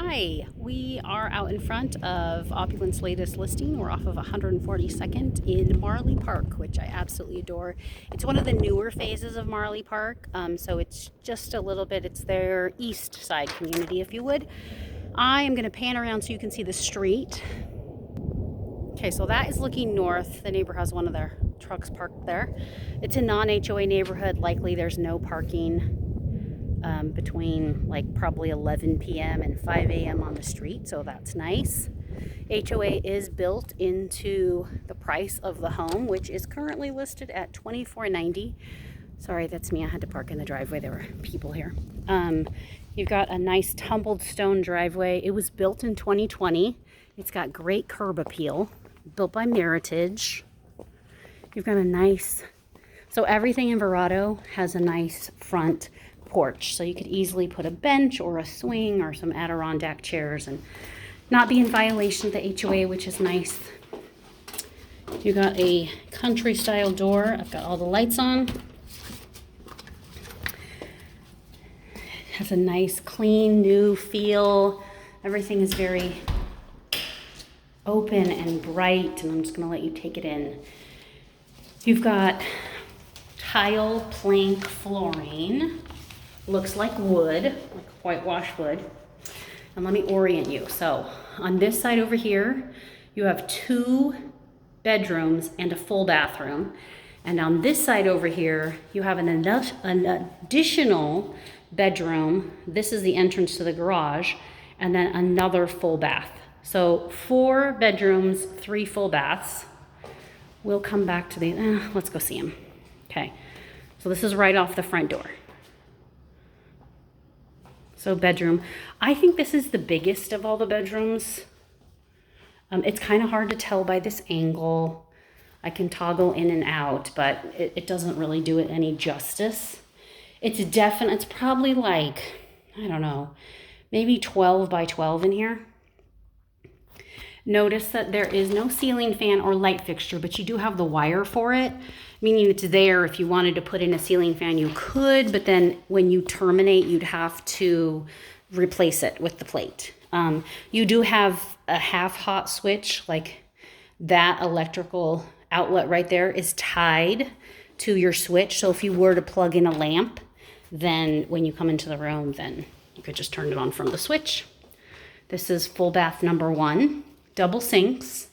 Hi, we are out in front of Opulent's latest listing. We're off of 142nd in Marley Park, which I absolutely adore. It's one of the newer phases of Marley Park, so it's just a little bit, it's their east side community, if you would. I am going to pan around so you can see the street. Okay, so that is looking north. The neighbor has one of their trucks parked there. It's a non-HOA neighborhood. Likely there's no parking between like probably 11 p.m. and 5 a.m. on the street, so that's nice. HOA is built into the price of the home, which is currently listed at $24.90. Sorry, that's me. I had to park in the driveway. There were people here. You've got a nice tumbled stone driveway. It was built in 2020. It's got great curb appeal. Built by Meritage. You've got a nice, so everything in Verado has a nice front porch, so you could easily put a bench or a swing or some Adirondack chairs and not be in violation of the HOA, which is nice. You got a country style door. I've got all the lights on. It has a nice clean new feel. Everything is very open and bright, and I'm just going to let you take it in. You've got tile plank flooring. Looks like wood, like whitewash wood. And let me orient you. So on this side over here, you have 2 bedrooms and a full bathroom. And on this side over here, you have an additional bedroom. This is the entrance to the garage, and then another full bath. So 4 bedrooms, 3 full baths. We'll come back to the, let's go see them. Okay, so this is right off the front door. So bedroom, I think this is the biggest of all the bedrooms. It's kind of hard to tell by this angle. I can toggle in and out, but it doesn't really do it any justice. It's probably like, I don't know, maybe 12 by 12 in here. Notice that there is no ceiling fan or light fixture, but you do have the wire for it, meaning it's there. If you wanted to put in a ceiling fan, you could, but then when you terminate, you'd have to replace it with the plate. You do have a half hot switch, like that electrical outlet right there is tied to your switch. So if you were to plug in a lamp, then when you come into the room, then you could just turn it on from the switch. This is full bath number 1. Double sinks,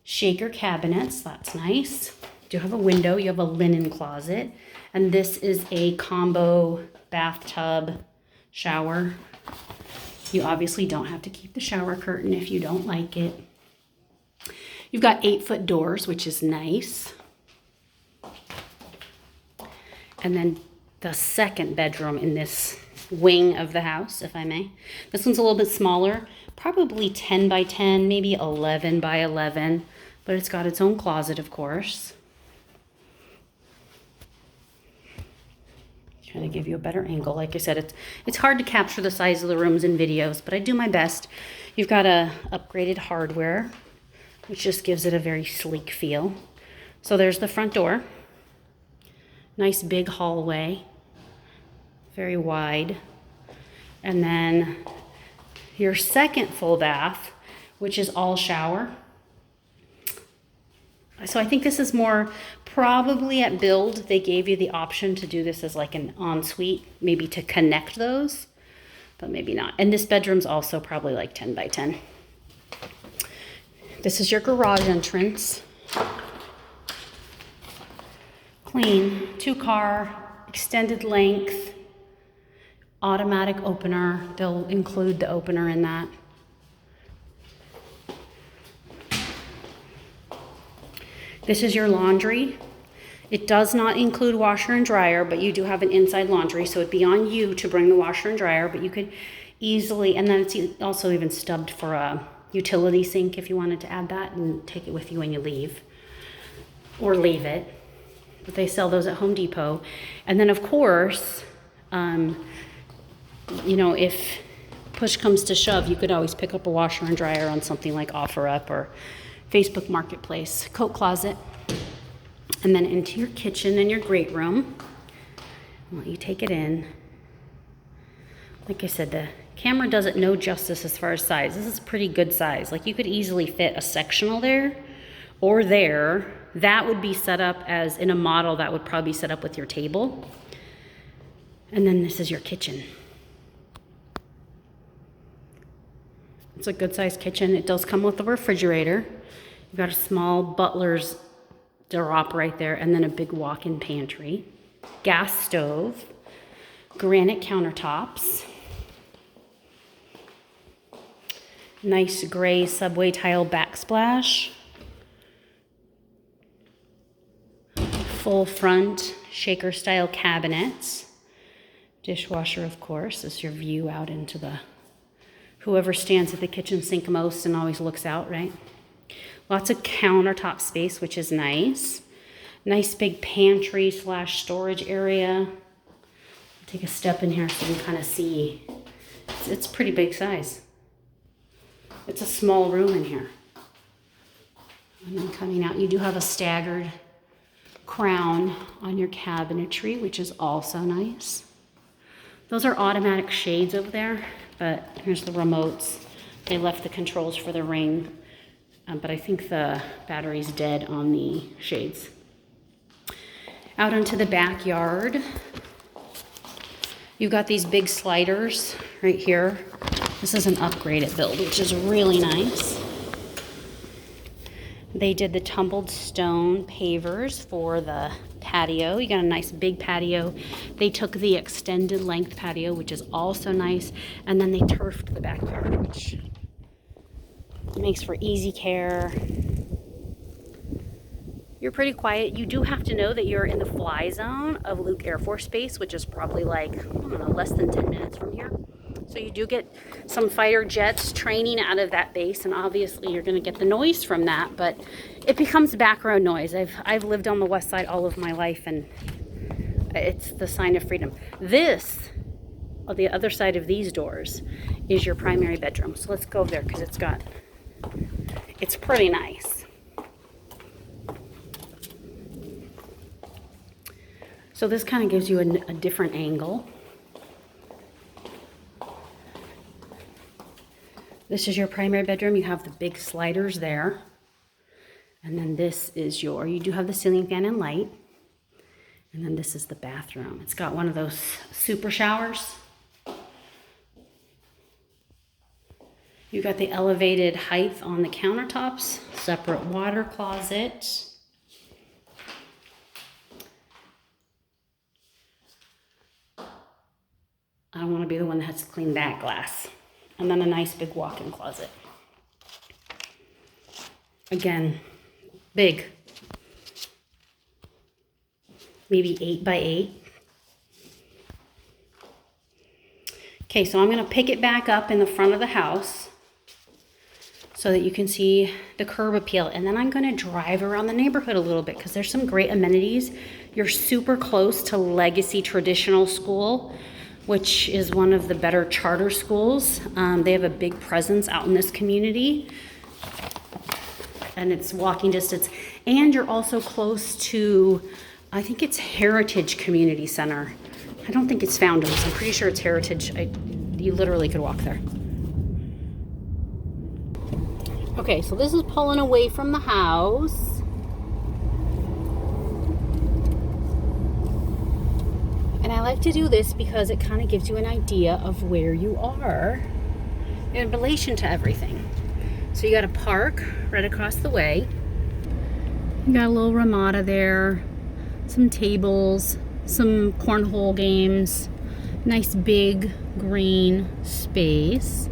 shaker cabinets, that's nice. You have a window, you have a linen closet, and this is a combo bathtub shower. You obviously don't have to keep the shower curtain if you don't like it. You've got 8-foot doors, which is nice. And then the second bedroom in this wing of the house, if I may. This one's a little bit smaller, probably 10 by 10, maybe 11 by 11, but it's got its own closet, of course. Trying to give you a better angle. Like I said, it's hard to capture the size of the rooms in videos, but I do my best. You've got a upgraded hardware, which just gives it a very sleek feel. So there's the front door. Nice big hallway. Very wide. And then your second full bath, which is all shower. So I think this is more, probably at build, they gave you the option to do this as like an ensuite, maybe to connect those, but maybe not. And this bedroom's also probably like 10 by 10. This is your garage entrance. Clean, 2-car, extended length, automatic opener. They'll include the opener in that. This is your laundry. It does not include washer and dryer, but you do have an inside laundry, so it'd be on you to bring the washer and dryer, but you could easily, and then it's also even stubbed for a utility sink if you wanted to add that and take it with you when you leave, or leave it. But they sell those at Home Depot. And then of course, you know, if push comes to shove, you could always pick up a washer and dryer on something like OfferUp or Facebook Marketplace. Coat closet. And then into your kitchen and your great room. I'll let you take it in. Like I said, the Camera does it no justice as far as size. This is pretty good size. Like you could easily fit a sectional there or there. That would be set up as in a model that would probably be set up with your table. And then this is your kitchen. It's a good sized kitchen. It does come with a refrigerator. You've got a small butler's drop right there, and then a big walk-in pantry. Gas stove, granite countertops, nice gray subway tile backsplash, full front shaker style cabinets, dishwasher of course. This is your view out into the, whoever stands at the kitchen sink most and always looks out, right? Lots of countertop space, which is nice. Nice big pantry slash storage area. Take a step in here so you can kind of see. It's pretty big size. It's a small room in here. And then coming out, you do have a staggered crown on your cabinetry, which is also nice. Those are automatic shades over there, but here's the remotes. They left the controls for the ring, but I think the battery's dead on the shades. Out onto the backyard, you've got these big sliders right here. This is an upgraded build, which is really nice. They did the tumbled stone pavers for the patio. You got a nice big patio. They took the extended length patio, which is also nice, and then they turfed the backyard, which makes for easy care. You're pretty quiet. You do have to know that you're in the fly zone of Luke Air Force Base, which is probably like, I don't know, less than 10 minutes from here. So you do get some fighter jets training out of that base, and obviously you're going to get the noise from that, but it becomes background noise. I've lived on the west side all of my life, and it's the sign of freedom. This, on the other side of these doors, is your primary bedroom. So let's go over there because it's pretty nice. So this kind of gives you a different angle. This is your primary bedroom. You have the big sliders there. And then this is you do have the ceiling fan and light. And then this is the bathroom. It's got one of those super showers. You got the elevated height on the countertops, separate water closet. I don't want to be the one that has to clean that glass. And then a nice big walk-in closet. Again, big. Maybe 8 by 8. Okay, so I'm going to pick it back up in the front of the house so that you can see the curb appeal. And then I'm going to drive around the neighborhood a little bit because there's some great amenities. You're super close to Legacy Traditional School, which is one of the better charter schools. They have a big presence out in this community, and it's walking distance. And you're also close to, I think it's Heritage Community Center. I don't think it's Founders. I'm pretty sure it's Heritage. You literally could walk there. Okay, so this is pulling away from the house. And I like to do this because it kind of gives you an idea of where you are in relation to everything. So you got a park right across the way. You got a little ramada there, some tables, some cornhole games, nice big green space.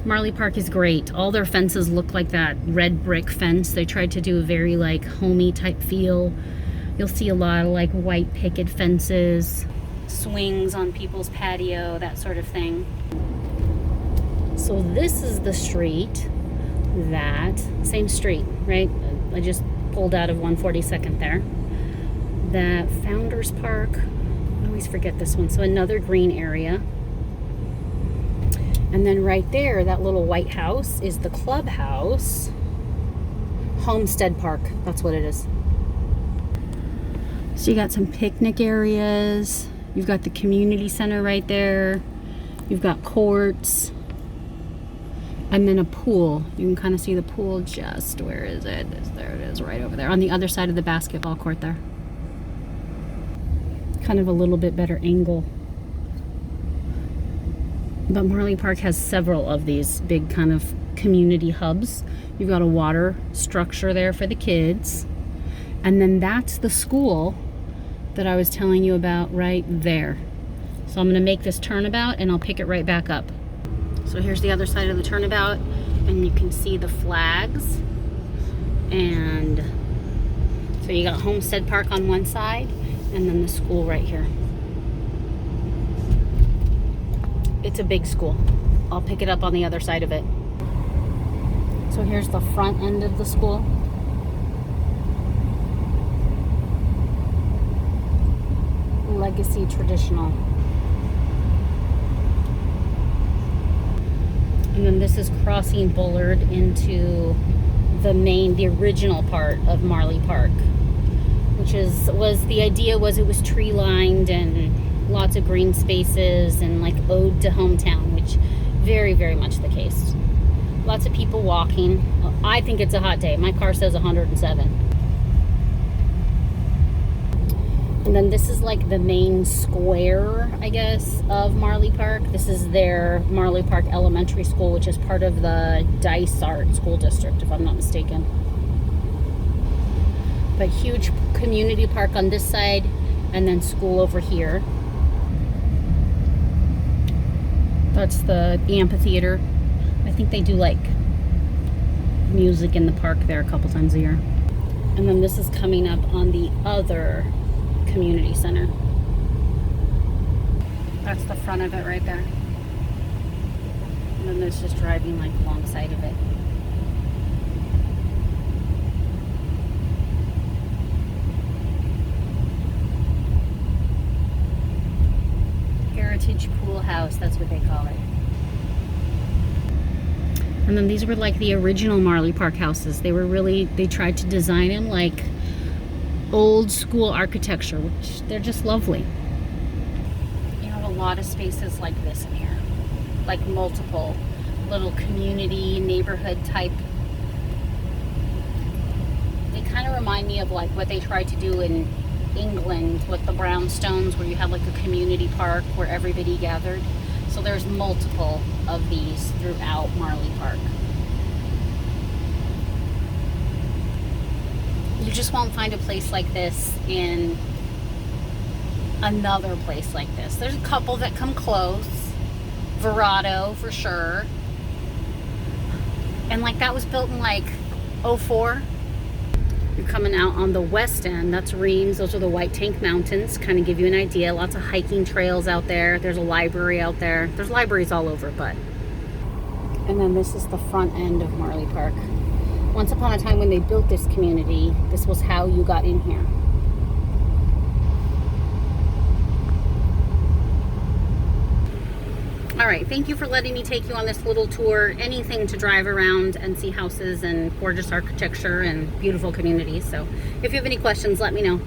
Marley Park is great. All their fences look like that red brick fence. They tried to do a very like homey type feel. You'll see a lot of like white picket fences, swings on people's patio, that sort of thing. So this is the street same street, right? I just pulled out of 142nd there. The Founders Park, I always forget this one. So another green area. And then right there, that little white house is the clubhouse. Homestead Park, that's what it is. So you got some picnic areas. You've got the community center right there. You've got courts, and then a pool. You can kind of see the pool just, where is it? There it is, right over there, on the other side of the basketball court there. Kind of a little bit better angle. But Marley Park has several of these big kind of community hubs. You've got a water structure there for the kids. And then that's the school that I was telling you about right there. So I'm going to make this turnabout and I'll pick it right back up. So here's the other side of the turnabout, and you can see the flags. And so you got Homestead Park on one side, and then the school right here. It's a big school. I'll pick it up on the other side of it. So here's the front end of the school. Legacy Traditional. And then this is crossing Bullard into the original part of Marley Park, which the idea was it was tree lined and lots of green spaces and like ode to hometown, which very, very much the case. Lots of people walking. I think it's a hot day. My car says 107. And then this is like the main square, I guess, of Marley Park. This is their Marley Park Elementary School, which is part of the Dysart School District, if I'm not mistaken. But huge community park on this side, and then school over here. That's the amphitheater. I think they do like music in the park there a couple times a year. And then this is coming up on the other community center. That's the front of it right there. And then there's just driving like alongside of it. Heritage Pool House, that's what they call it. And then these were like the original Marley Park houses. They tried to design them like old school architecture, which they're just lovely. You have a lot of spaces like this in here, like multiple little community neighborhood type. They kind of remind me of like what they tried to do in England with the brownstones, where you had like a community park where everybody gathered. So there's multiple of these throughout Marley Park. You just won't find a place like this in another place like this. There's a couple that come close. Verado for sure. And like that was built in like 04. You're coming out on the west end. That's Reams. Those are the White Tank Mountains. Kind of give you an idea. Lots of hiking trails out there. There's a library out there. There's libraries all over, but. And then this is the front end of Marley Park. Once upon a time when they built this community, this was how you got in here. All right, thank you for letting me take you on this little tour. Anything to drive around and see houses and gorgeous architecture and beautiful communities. So if you have any questions, let me know.